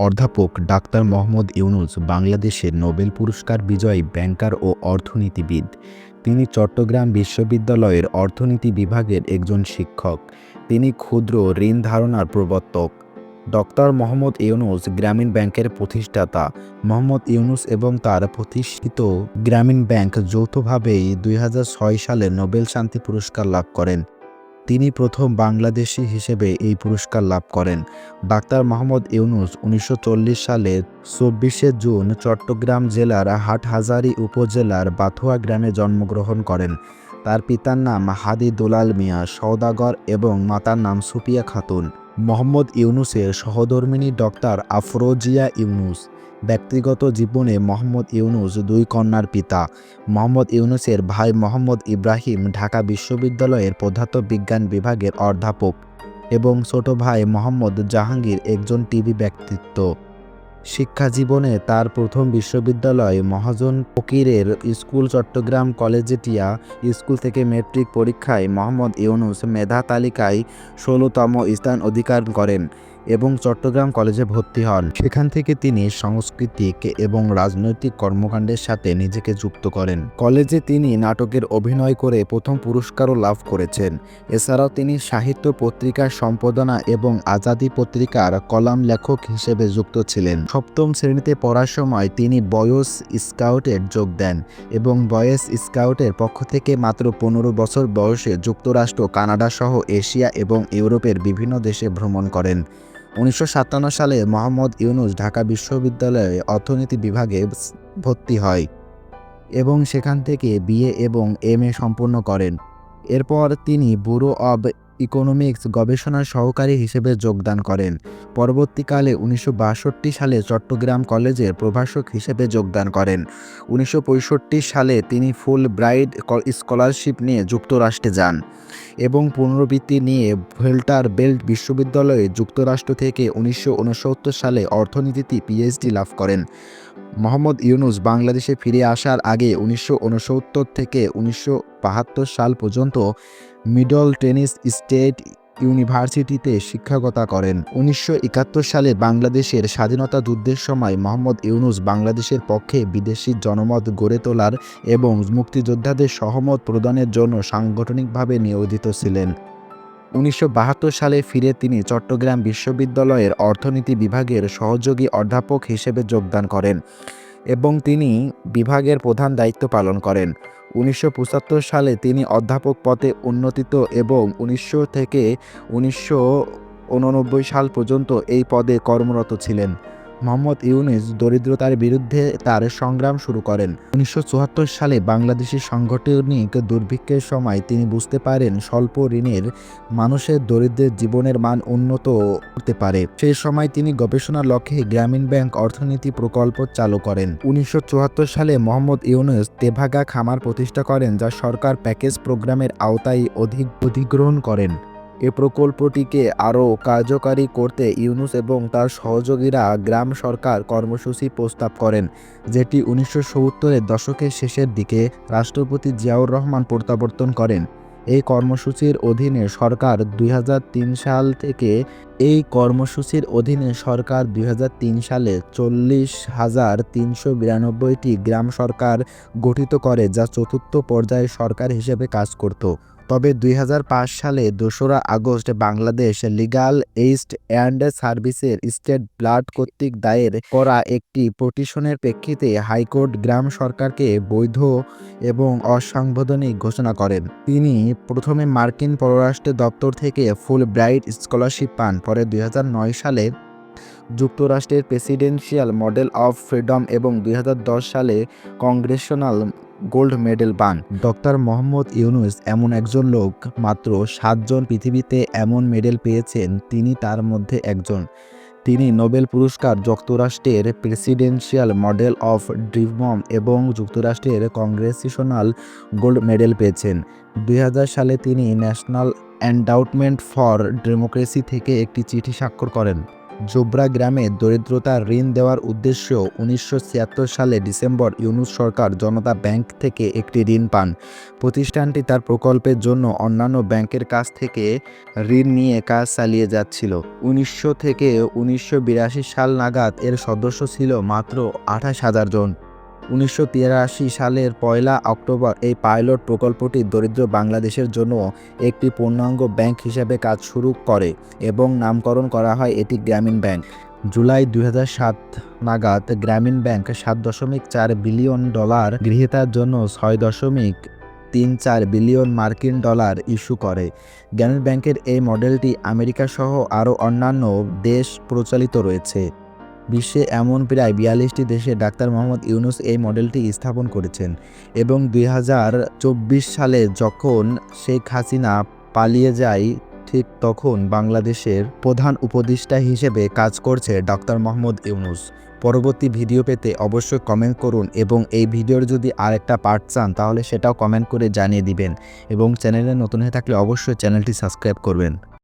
অধ্যাপক ডাক্তার মোহাম্মদ ইউনূস বাংলাদেশের নোবেল পুরস্কার বিজয়ী ব্যাংকার ও অর্থনীতিবিদ। তিনি চট্টগ্রাম বিশ্ববিদ্যালয়ের অর্থনীতি বিভাগের একজন শিক্ষক। তিনি ক্ষুদ্র ঋণ ধারণার প্রবর্তক। ডক্টর মোহাম্মদ ইউনূস গ্রামীণ ব্যাংকের প্রতিষ্ঠাতা। মোহাম্মদ ইউনূস এবং তার প্রতিষ্ঠিত গ্রামীণ ব্যাংক যৌথভাবে ২০০৬ সালে নোবেল শান্তি পুরস্কার লাভ করেন। তিনি প্রথম বাংলাদেশী হিসেবে এই পুরস্কার লাভ করেন। ডাক্তার মোহাম্মদ ইউনূস ১৯৪০ সালের ২৪শে জুন চট্টগ্রাম জেলার হাটহাজারী উপজেলার বাথুয়া গ্রামে জন্মগ্রহণ করেন। তার পিতার নাম হাদী দুলাল মিয়া সওদাগর এবং মাতার নাম সুফিয়া খাতুন। মোহাম্মদ ইউনূসের সহধর্মিণী ডক্টর আফরোজিয়া ইউনূস। ব্যক্তিগত জীবনে মোহাম্মদ ইউনূস দুই কন্যার পিতা। মোহাম্মদ ইউনূসের ভাই মোহাম্মদ ইব্রাহিম ঢাকা বিশ্ববিদ্যালয়ের পদার্থবিজ্ঞান বিভাগের অধ্যাপক এবং ছোট ভাই মোহাম্মদ জাহাঙ্গীর একজন টিভি ব্যক্তিত্ব। শিক্ষাজীবনে তার প্রথম বিশ্ববিদ্যালয় মহাজন ফকিরের স্কুল চট্টগ্রাম কলেজিয়েট স্কুল থেকে মেট্রিক পরীক্ষায় মোহাম্মদ ইউনূস মেধা তালিকায় ১৬তম স্থান অধিকার করেন এবং চট্টগ্রাম কলেজে ভর্তি হন। সেখান থেকে তিনি সাংস্কৃতিক এবং রাজনৈতিক কর্মকাণ্ডের সাথে নিজেকে যুক্ত করেন। কলেজে তিনি নাটকের অভিনয় করে প্রথম পুরস্কারও লাভ করেছেন। এছাড়াও তিনি সাহিত্য পত্রিকার সম্পাদনা এবং আজাদী পত্রিকার কলাম লেখক হিসেবে যুক্ত ছিলেন। সপ্তম শ্রেণীতে পড়ার সময় তিনি বয়েজ স্কাউটে যোগ দেন এবং বয়েজ স্কাউটের পক্ষ থেকে মাত্র ১৫ বছর বয়সে যুক্তরাষ্ট্র, কানাডা সহ এশিয়া এবং ইউরোপের বিভিন্ন দেশে ভ্রমণ করেন। ১৯৫৭ সালে মোহাম্মদ ইউনূস ঢাকা বিশ্ববিদ্যালয়ে অর্থনীতি বিভাগে ভর্তি হয় এবং সেখান থেকে বিএ এবং এমএ সম্পন্ন করেন। এরপর তিনি ব্যুরো অব ইকোনমিক্স গবেষণার সহকারী হিসেবে যোগদান করেন। পরবর্তীকালে ১৯৬২ সালে চট্টগ্রাম কলেজের প্রভাষক হিসেবে যোগদান করেন। ১৯৬৫ সালে তিনি ফুল ব্রাইট স্কলারশিপ নিয়ে যুক্তরাষ্ট্রে যান এবং পুনরাবৃত্তি নিয়ে ভেল্টারবেল্ট বিশ্ববিদ্যালয়ে যুক্তরাষ্ট্র থেকে ১৯৬৯ সালে অর্থনীতিতে পিএইচডি লাভ করেন। মোহাম্মদ ইউনূস বাংলাদেশে ফিরে আসার আগে ১৯৬৯ থেকে ১৯৭২ সাল পর্যন্ত মিডল টেনেসি স্টেট ইউনিভার্সিটিতে শিক্ষকতা করেন। ১৯৭১ সালে বাংলাদেশের স্বাধীনতা যুদ্ধের সময় মোহাম্মদ ইউনূস বাংলাদেশের পক্ষে বিদেশি জনমত গড়ে তোলার এবং মুক্তিযোদ্ধাদের সহমত প্রদানের জন্য সাংগঠনিকভাবে নিয়োজিত ছিলেন। ১৯৭২ সালে ফিরে তিনি চট্টগ্রাম বিশ্ববিদ্যালয়ের অর্থনীতি বিভাগের সহযোগী অধ্যাপক হিসেবে যোগদান করেন এবং তিনি বিভাগের প্রধান দায়িত্ব পালন করেন। ১৯৭৫ সালে তিনি অধ্যাপক পদে উন্নীত এবং ১৯০০ থেকে ১৯৮৯ সাল পর্যন্ত এই পদে কর্মরত ছিলেন। মোহাম্মদ ইউনূস দরিদ্রতার বিরুদ্ধে তার সংগ্রাম শুরু করেন। ১৯৭৪ সালে বাংলাদেশের সাংগঠনিক দুর্ভিক্ষের সময় তিনি বুঝতে পারেন স্বল্প ঋণের মানুষের দরিদ্রের জীবনের মান উন্নত করতে পারে। সেই সময় তিনি গবেষণার লক্ষ্যে গ্রামীণ ব্যাংক অর্থনীতি প্রকল্প চালু করেন। ১৯৭৪ সালে মোহাম্মদ ইউনূস তেভাগা খামার প্রতিষ্ঠা করেন, যা সরকার প্যাকেজ প্রোগ্রামের আওতায় অধিগ্রহণ করেন। এ প্রকল্পটিকে আরও কার্যকারী করতে ইউনূস এবং তার সহযোগীরা গ্রাম সরকার কর্মসূচি প্রস্তাব করেন, যেটি ১৯৭০-এর দশকের শেষের দিকে রাষ্ট্রপতি জিয়াউর রহমান প্রত্যাবর্তন করেন। এই কর্মসূচির অধীনে সরকার ২০০৩ সালে ৪০,৩৯২টি গ্রাম সরকার গঠিত করে, যা চতুর্থ পর্যায়ের সরকার হিসেবে কাজ করত। তবে ২০০৫ সালে ২রা August Bangladesh legal aid and services state blood কর্তৃক দায়ের করা একটি পিটিশনের প্রেক্ষিতে হাইকোর্ট গ্রাম সরকারকে বৈধ এবং অসাংবিধানিক ঘোষণা করেন। তিনি প্রথমে মার্কিন পররাষ্ট্র দপ্তর থেকে ফুল ব্রাইট স্কলারশিপ পান, পরে ২০০৯ সালে যুক্তরাষ্ট্রের প্রেসিডেন্সিয়াল মেডেল অফ ফ্রিডম এবং ২০১০ সালে কংগ্রেশনাল গোল্ড মেডেল পান। ডক্টর মোহাম্মদ ইউনূস এমন একজন লোক, মাত্র ৭ জন পৃথিবীতে এমন মেডেল পেয়েছেন, তিনি তার মধ্যে একজন। তিনি নোবেল পুরস্কার, যুক্তরাষ্ট্রের প্রেসিডেন্সিয়াল মেডেল অফ ফ্রিডম এবং যুক্তরাষ্ট্রের কংগ্রেশনাল গোল্ড মেডেল পেয়েছেন। ২০০০ সালে তিনি ন্যাশনাল এন্ডাউমেন্ট ফর ডেমোক্রেসি থেকে একটি চিঠি স্বাক্ষর করেন। জোবরা গ্রামে দরিদ্রতার ঋণ দেওয়ার উদ্দেশ্য ১৯৭৬ সালে ডিসেম্বর ইউনূস সরকার জনতা ব্যাংক থেকে একটি ঋণ পান। প্রতিষ্ঠানটি তার প্রকল্পের জন্য অন্যান্য ব্যাংকের কাছ থেকে ঋণ নিয়ে কাজ চালিয়ে যাচ্ছিল। ১৯০০ থেকে ১৯৮২ সাল নাগাদ এর সদস্য ছিল মাত্র ২৮,০০০ জন। ১৯৮৩ সালের ১ অক্টোবর এই পাইলট প্রকল্পটি দরিদ্র বাংলাদেশের জন্য একটি পূর্ণাঙ্গ ব্যাংক হিসেবে কাজ শুরু করে এবং নামকরণ করা হয় এটি গ্রামীণ ব্যাংক। জুলাই ২০০৭ নাগাদ গ্রামীণ ব্যাংক $৭.৪ বিলিয়ন গৃহীতার জন্য $৬.৩৪ বিলিয়ন মার্কিন ডলার ইস্যু করে। গ্রামীণ ব্যাংকের এই মডেলটি আমেরিকা সহ আরও অন্যান্য দেশ প্রচলিত রয়েছে। বিশ্বে এমন প্রায় ৪২টি দেশে ডাক্তার মোহাম্মদ ইউনূস এই মডেলটি স্থাপন করেছেন এবং ২০২৪ সালে যখন শেখ হাসিনা পালিয়ে যায় ঠিক তখন বাংলাদেশের প্রধান উপদেষ্টা হিসেবে কাজ করছে ডক্টর মোহাম্মদ ইউনূস। পরবর্তী ভিডিও পেতে অবশ্যই কমেন্ট করুন এবং এই ভিডিওর যদি আরেকটা পার্ট চান তাহলে সেটাও কমেন্ট করে জানিয়ে দিবেন এবং চ্যানেলে নতুন হয়ে থাকলে অবশ্যই চ্যানেলটি সাবস্ক্রাইব করবেন।